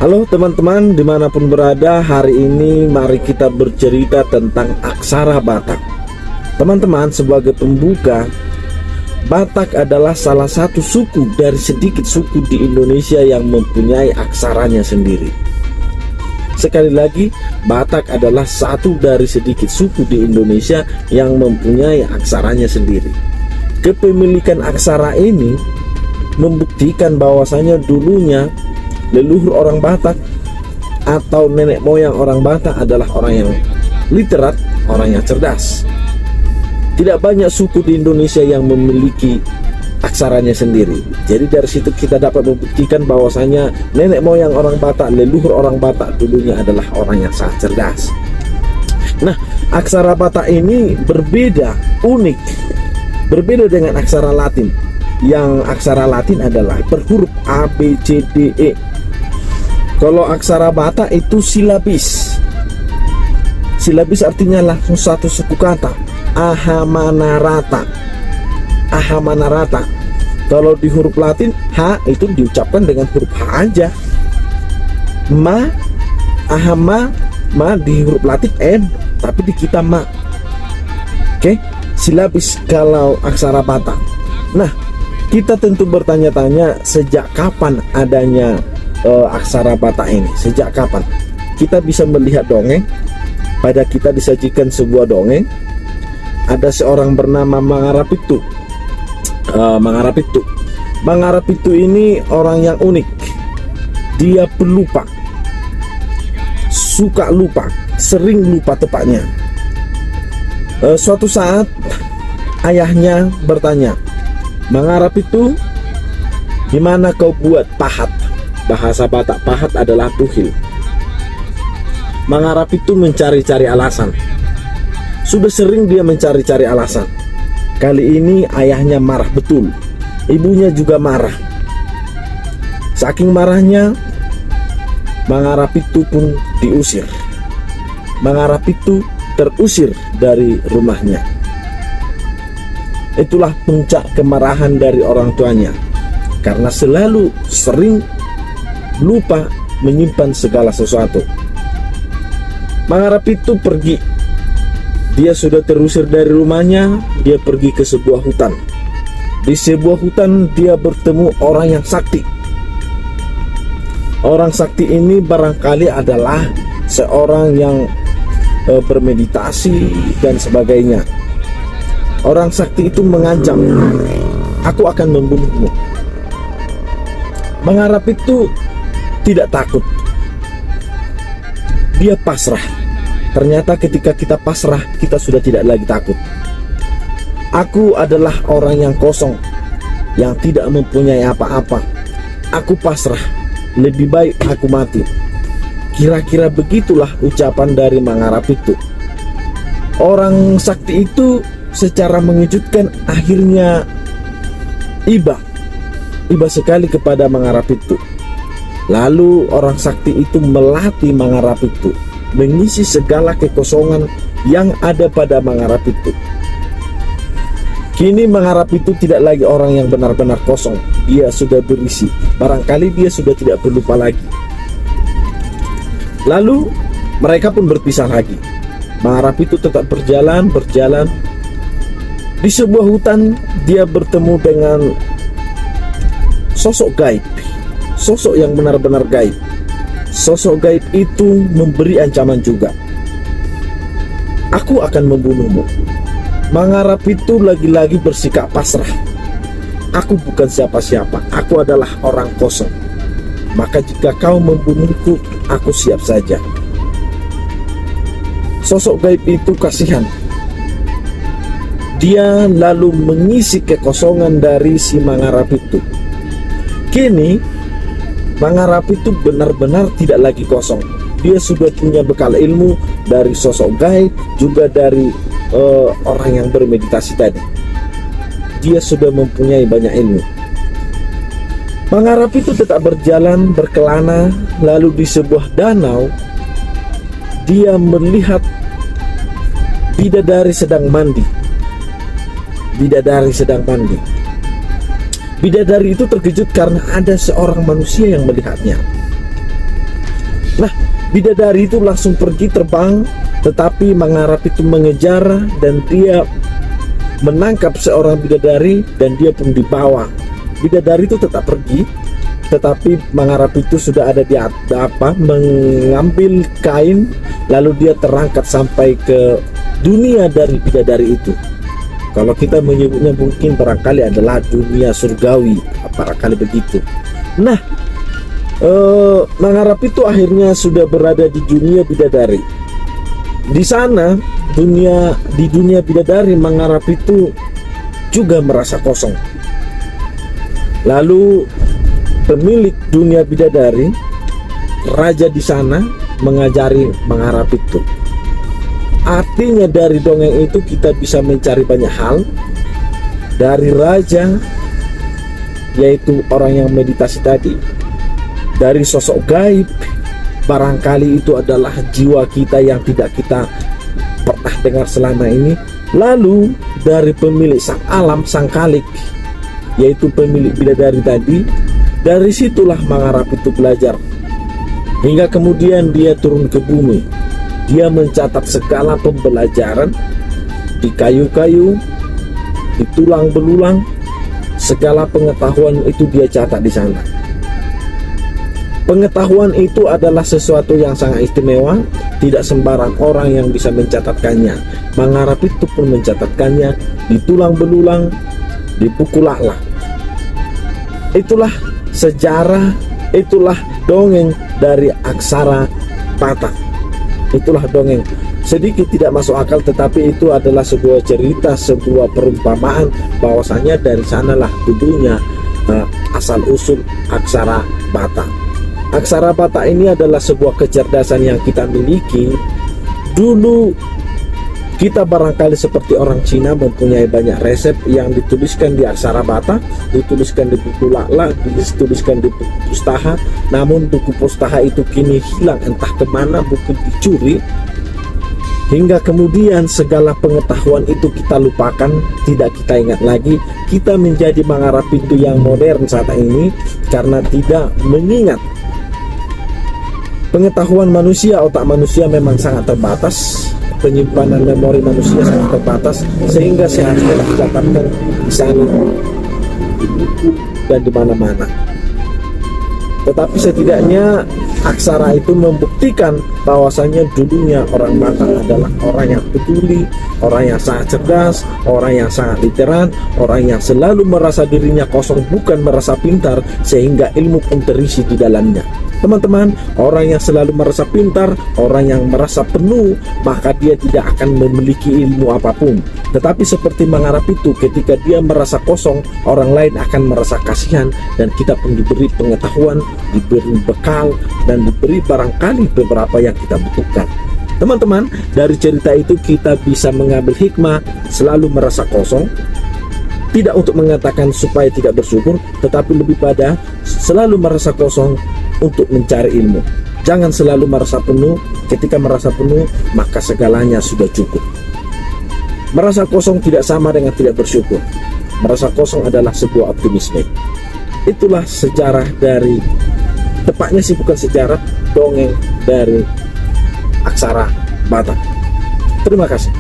Halo teman-teman, dimanapun berada, hari ini mari kita bercerita tentang aksara Batak. Teman-teman, sebagai pembuka, Batak adalah salah satu suku dari sedikit suku di Indonesia yang mempunyai aksaranya sendiri. Sekali lagi, Batak adalah satu dari sedikit suku di Indonesia yang mempunyai aksaranya sendiri. Kepemilikan aksara ini membuktikan bahwasanya dulunya leluhur orang Batak atau nenek moyang orang Batak adalah orang yang literat, orang yang cerdas. Tidak banyak suku di Indonesia yang memiliki aksaranya sendiri. Jadi dari situ kita dapat membuktikan bahwasanya nenek moyang orang Batak, leluhur orang Batak dulunya adalah orang yang sangat cerdas. Nah, aksara Batak ini berbeda, unik, berbeda dengan aksara Latin. Yang aksara Latin adalah berhuruf A, B, C, D, E. Kalau aksara Batak itu silabis. Silabis artinya langsung satu suku kata. Ahamanarata. Ahamanarata. Kalau di huruf Latin, H itu diucapkan dengan huruf H aja. Ma, ahama, ma di huruf Latin M, tapi di kita ma. Oke, silabis kalau aksara Batak. Nah, kita tentu bertanya-tanya sejak kapan adanya aksara Batak ini. Sejak kapan? Kita bisa melihat dongeng. Pada kita disajikan sebuah dongeng. Ada seorang bernama Mangarapitu. Mangarapitu ini orang yang unik. Dia pelupa, suka lupa, sering lupa tepatnya. Suatu saat ayahnya bertanya, "Mangarapitu, gimana kau buat pahat?" Bahasa Batak pahat adalah tuhil. Mangarapitu mencari-cari alasan. Sudah sering dia mencari-cari alasan. Kali ini ayahnya marah betul. Ibunya juga marah. Saking marahnya, Mangarapitu pun diusir. Mangarapitu terusir dari rumahnya. Itulah puncak kemarahan dari orang tuanya, karena selalu sering lupa menyimpan segala sesuatu. Mangarapitu pergi. Dia sudah terusir dari rumahnya. Dia pergi ke sebuah hutan. Di sebuah hutan dia bertemu orang yang sakti. Orang sakti ini barangkali adalah seorang yang bermeditasi dan sebagainya. Orang sakti itu mengancam, "Aku akan membunuhmu." Mangarapitu tidak takut. Dia pasrah. Ternyata ketika kita pasrah, kita sudah tidak lagi takut. Aku adalah orang yang kosong, yang tidak mempunyai apa-apa. Aku pasrah. Lebih baik aku mati. Kira-kira begitulah ucapan dari Mangarapitu. Orang sakti itu secara mengejutkan akhirnya iba sekali kepada Mangarapitu. Lalu orang sakti itu melatih Mangarapitu, mengisi segala kekosongan yang ada pada Mangarapitu. Kini Mangarapitu tidak lagi orang yang benar-benar kosong. Dia sudah berisi. Barangkali dia sudah tidak berlupa lagi. Lalu mereka pun berpisah lagi. Mangarapitu tetap berjalan. Di sebuah hutan dia bertemu dengan sosok gaib. Sosok yang benar-benar gaib. Sosok gaib itu memberi ancaman juga. "Aku akan membunuhmu." Mangarapitu lagi-lagi bersikap pasrah. "Aku bukan siapa-siapa. Aku adalah orang kosong. Maka jika kau membunuhku, aku siap saja." Sosok gaib itu kasihan. Dia lalu mengisi kekosongan dari si Mangarapitu. Kini Mangarapitu benar-benar tidak lagi kosong. Dia sudah punya bekal ilmu dari sosok gaib, juga dari orang yang bermeditasi tadi. Dia sudah mempunyai banyak ilmu. Mangarapitu tetap berjalan berkelana. Lalu di sebuah danau dia melihat bidadari sedang mandi. Bidadari itu terkejut karena ada seorang manusia yang melihatnya. Nah, bidadari itu langsung pergi terbang, tetapi Manga Rapi itu mengejar dan dia menangkap seorang bidadari dan dia pun dibawa. Bidadari itu tetap pergi, tetapi Manga Rapi itu sudah ada di mengambil kain, lalu dia terangkat sampai ke dunia dari bidadari itu. Kalau kita menyebutnya mungkin barangkali adalah dunia surgawi, barangkali begitu. Nah, Manga Rapi itu akhirnya sudah berada di dunia bidadari. Di sana, di dunia bidadari, Manga Rapi itu juga merasa kosong. Lalu pemilik dunia bidadari, raja di sana, mengajari Manga Rapi itu. Artinya dari dongeng itu kita bisa mencari banyak hal. Dari raja, yaitu orang yang meditasi tadi, dari sosok gaib, barangkali itu adalah jiwa kita yang tidak kita pernah dengar selama ini. Lalu dari pemilik sang alam, sang Khalik, yaitu pemilik bidadari tadi, dari situlah Manga Rapi itu belajar. Hingga kemudian dia turun ke bumi. Dia mencatat segala pembelajaran di kayu-kayu, di tulang belulang, segala pengetahuan itu dia catat di sana. Pengetahuan itu adalah sesuatu yang sangat istimewa, tidak sembarang orang yang bisa mencatatkannya. Manga Rapi itu pun mencatatkannya di tulang belulang, di buku lakla. Itulah sejarah, itulah dongeng dari aksara Batak. Itulah dongeng sedikit tidak masuk akal, tetapi itu adalah sebuah cerita, sebuah perumpamaan bahwasanya dari sanalah dulunya asal usul aksara Batak. Aksara Batak ini adalah sebuah kecerdasan yang kita miliki. Dulu kita barangkali seperti orang Cina mempunyai banyak resep yang dituliskan di aksara Batak, dituliskan di buku lakla, dituliskan di buku pustaha. Namun buku pustaha itu kini hilang, entah kemana, buku dicuri. Hingga kemudian segala pengetahuan itu kita lupakan, tidak kita ingat lagi. Kita menjadi Manga Rapi itu yang modern saat ini karena tidak mengingat. Pengetahuan manusia, otak manusia memang sangat terbatas, penyimpanan memori manusia sangat terbatas, sehingga seharusnya dicatatkan di sana, di buku dan di mana-mana. Tetapi setidaknya aksara itu membuktikan bahwasanya dulunya orang Batak adalah orang yang peduli, orang yang sangat cerdas, orang yang sangat literan, orang yang selalu merasa dirinya kosong, bukan merasa pintar, sehingga ilmu pun terisi di dalamnya. Teman-teman, orang yang selalu merasa pintar, orang yang merasa penuh, maka dia tidak akan memiliki ilmu apapun. Tetapi seperti Manga Rapi itu, ketika dia merasa kosong, orang lain akan merasa kasihan, dan kita pun diberi pengetahuan, diberi bekal, dan diberi barangkali beberapa yang kita butuhkan. Teman-teman, dari cerita itu kita bisa mengambil hikmah, selalu merasa kosong, tidak untuk mengatakan supaya tidak bersyukur, tetapi lebih pada selalu merasa kosong untuk mencari ilmu. Jangan selalu merasa penuh. Ketika merasa penuh, maka segalanya sudah cukup. Merasa kosong tidak sama dengan tidak bersyukur. Merasa kosong adalah sebuah optimisme. Itulah sejarah dari, tepatnya sih bukan sejarah, dongeng dari aksara Batak. Terima kasih.